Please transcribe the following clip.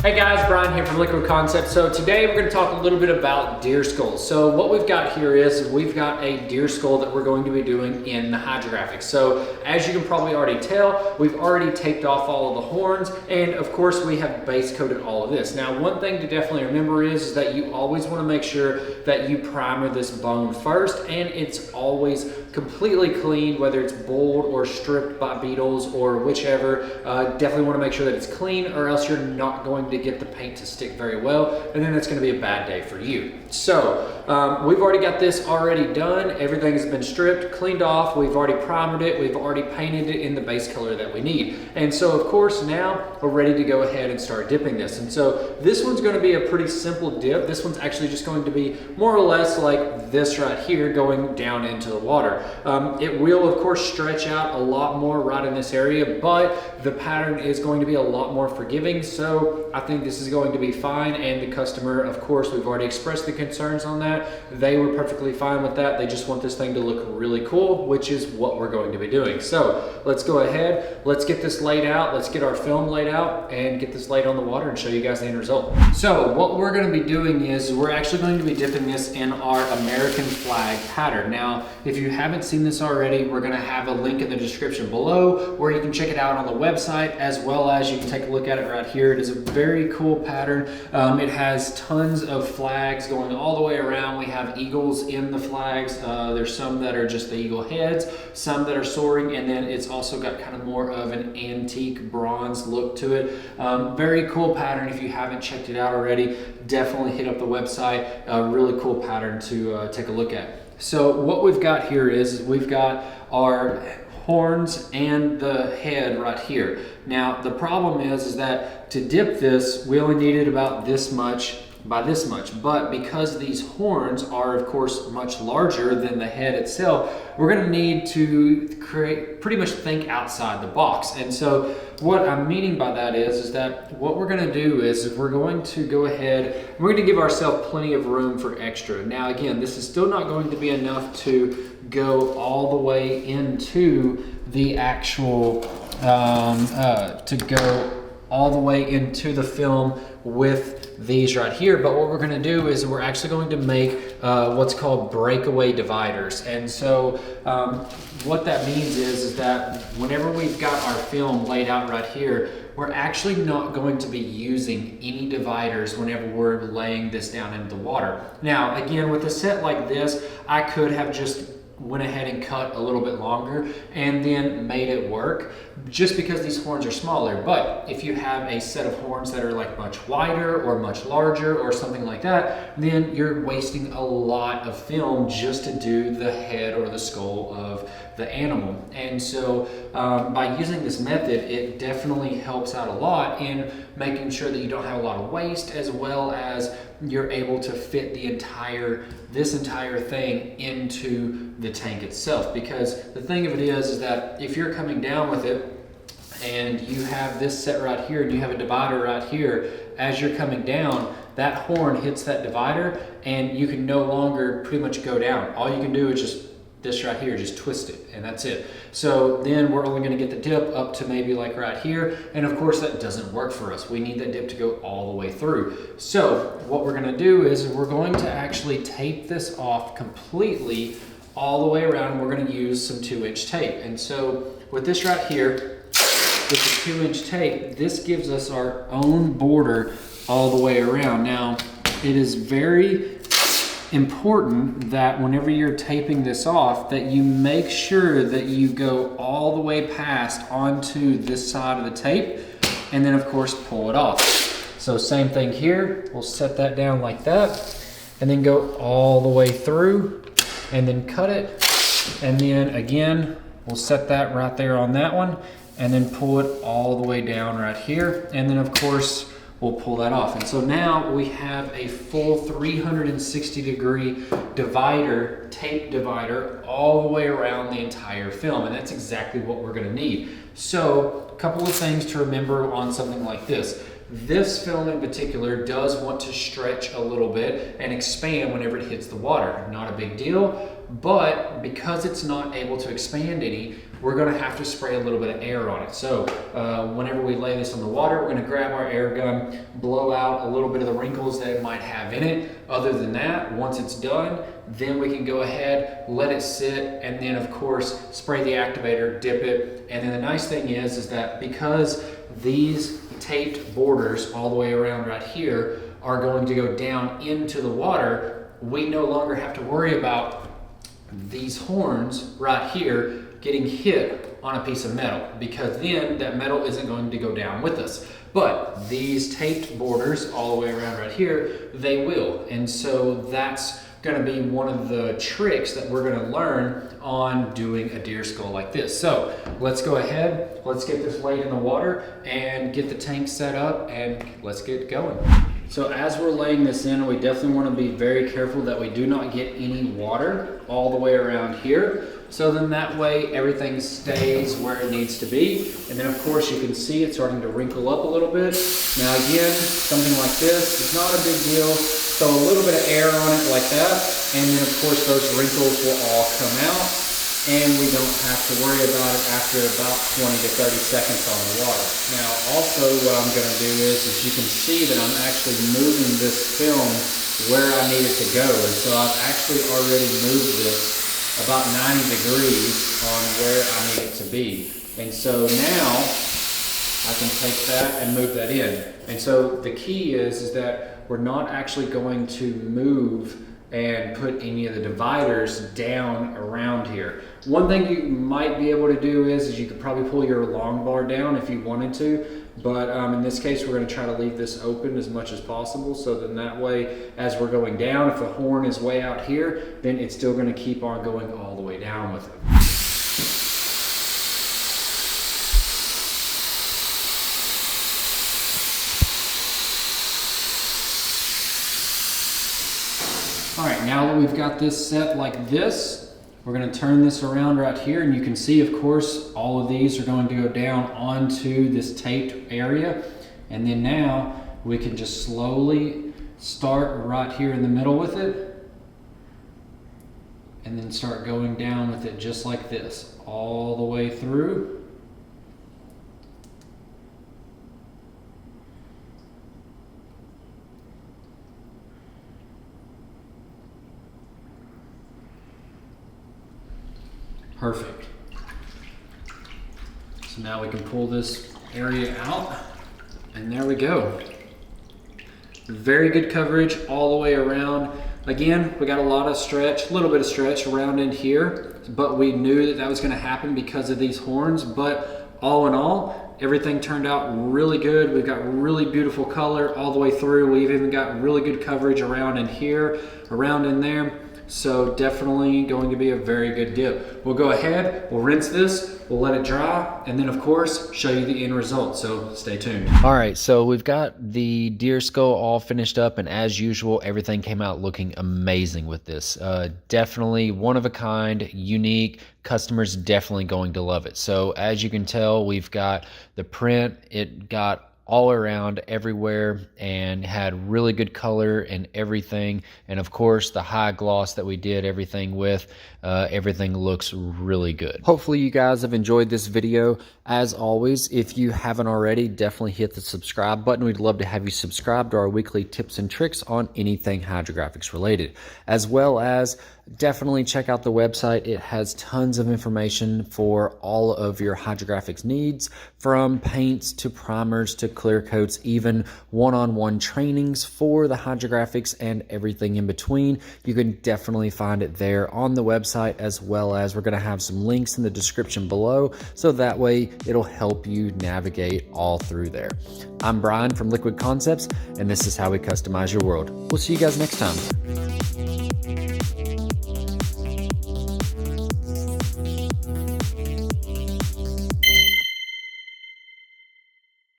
Hey guys, Bryan here from Liquid Concepts. So today we're going to talk a little bit about deer skulls. So what we've got here is we've got a deer skull that we're going to be doing in the Hydrographics. So as you can probably already tell, we've already taped off all of the horns, and of course we have base coated all of this. Now one thing to definitely remember is that you always want to make sure that you primer this bone first, and it's always completely clean, whether it's boiled or stripped by beetles or whichever. Definitely want to make sure that it's clean, or else you're not going to get the paint to stick very well, and then it's going to be a bad day for you. So we've already got this already done. Everything has been stripped, cleaned off. We've already primered it. We've already painted it in the base color that we need. And so of course now we're ready to go ahead and start dipping this. And so this one's going to be a pretty simple dip. This one's actually just going to be more or less like this right here, going down into the water. It will of course stretch out a lot more right in this area, but the pattern is going to be a lot more forgiving. So I think this is going to be fine, and the customer, of course, we've already expressed the concerns on that. They were perfectly fine with that. They just want this thing to look really cool, which is what we're going to be doing. So let's go ahead, let's get this laid out, let's get our film laid out and get this laid on the water and show you guys the end result. So what we're going to be doing is we're actually going to be dipping this in our American flag pattern. Now, if you haven't seen this already, we're going to have a link in the description below where you can check it out on the website, as well as you can take a look at it right here. It is a very cool pattern. It has tons of flags going all the way around. We have eagles in the flags. There's some that are just the eagle heads, some that are soaring, and then it's also got kind of more of an antique bronze look to it. Very cool pattern. If you haven't checked it out already, definitely hit up the website. A really cool pattern to take a look at. So what we've got here is we've got our horns and the head right here. Now the problem is that to dip this, we only needed about this much by this much, but because these horns are of course much larger than the head itself, we're going to need to pretty much think outside the box. And so what I'm meaning by that is that what we're going to do is we're going to go ahead, we're going to give ourselves plenty of room for extra. Now again, this is still not going to be enough to go all the way into the actual to go all the way into the film with these right here, but what we're going to do is we're actually going to make what's called breakaway dividers. And so what that means is that whenever we've got our film laid out right here, we're actually not going to be using any dividers whenever we're laying this down into the water. Now again, with a set like this, I could have just went ahead and cut a little bit longer and then made it work, just because these horns are smaller. But if you have a set of horns that are like much wider or much larger or something like that, then you're wasting a lot of film just to do the head or the skull of the animal. And so by using this method, it definitely helps out a lot in making sure that you don't have a lot of waste, as well as you're able to fit this entire thing into the tank itself. Because the thing of it is that if you're coming down with it and you have this set right here and you have a divider right here, as you're coming down, that horn hits that divider and you can no longer pretty much go down. All you can do is just this right here, just twist it, and that's it. So then we're only going to get the dip up to maybe like right here, and of course that doesn't work for us. We need that dip to go all the way through. So what we're going to do is we're going to actually tape this off completely all the way around. We're going to use some 2-inch tape. And so with this right here, with the 2-inch tape, this gives us our own border all the way around. Now it is very important that whenever you're taping this off, that you make sure that you go all the way past onto this side of the tape, and then of course pull it off. So same thing here, we'll set that down like that, and then go all the way through, and then cut it, and then again we'll set that right there on that one, and then pull it all the way down right here, and then of course we'll pull that off. And so now we have a full 360-degree divider, tape divider, all the way around the entire film. And that's exactly what we're gonna need. So a couple of things to remember on something like this. This film in particular does want to stretch a little bit and expand whenever it hits the water. Not a big deal, but because it's not able to expand any, we're gonna have to spray a little bit of air on it. So whenever we lay this on the water, we're gonna grab our air gun, blow out a little bit of the wrinkles that it might have in it. Other than that, once it's done, then we can go ahead, let it sit, and then of course, spray the activator, dip it. And then the nice thing is that because these taped borders all the way around right here are going to go down into the water, we no longer have to worry about these horns right here getting hit on a piece of metal, because then that metal isn't going to go down with us. But these taped borders all the way around right here, they will. And so that's gonna be one of the tricks that we're gonna learn on doing a deer skull like this. So let's go ahead, let's get this laid in the water and get the tank set up, and let's get going. So as we're laying this in, we definitely want to be very careful that we do not get any water all the way around here. So then that way everything stays where it needs to be. And then of course you can see it's starting to wrinkle up a little bit. Now again, something like this is not a big deal. Throw a little bit of air on it like that. And then of course those wrinkles will all come out. And we don't have to worry about it after about 20 to 30 seconds on the water. Now also what I'm gonna do is you can see that I'm actually moving this film where I need it to go. And so I've actually already moved this about 90 degrees on where I need it to be. And so now I can take that and move that in. And so the key is that we're not actually going to move and put any of the dividers down around here. One thing you might be able to do is you could probably pull your long bar down if you wanted to, but in this case we're going to try to leave this open as much as possible, so then that way as we're going down, if the horn is way out here, then it's still going to keep on going all the way down with it. All right, now that we've got this set like this, we're gonna turn this around right here, and you can see, of course, all of these are going to go down onto this taped area. And then now we can just slowly start right here in the middle with it, and then start going down with it just like this, all the way through. Perfect. So now we can pull this area out, and there we go. Very good coverage all the way around. Again, we got a lot of stretch, a little bit of stretch around in here, but we knew that that was gonna happen because of these horns. But all in all, everything turned out really good. We've got really beautiful color all the way through. We've even got really good coverage around in here, around in there. So definitely going to be a very good dip. We'll go ahead, we'll rinse this, we'll let it dry, and then of course, show you the end result, so stay tuned. All right, so we've got the deer skull all finished up, and as usual, everything came out looking amazing with this. Definitely one of a kind, unique, customers definitely going to love it. So as you can tell, we've got the print, it got all around everywhere and had really good color and everything, and of course the high gloss that we did everything with, everything looks really good. Hopefully you guys have enjoyed this video. As always, if you haven't already, definitely hit the subscribe button. We'd love to have you subscribe to our weekly tips and tricks on anything hydrographics related, as well as definitely check out the website. It has tons of information for all of your hydrographics needs, from paints to primers to clear coats, even one-on-one trainings for the hydrographics and everything in between. You can definitely find it there on the website, as well as we're going to have some links in the description below, so that way it'll help you navigate all through there. I'm Bryan from Liquid Concepts, and this is how we customize your world. We'll see you guys next time.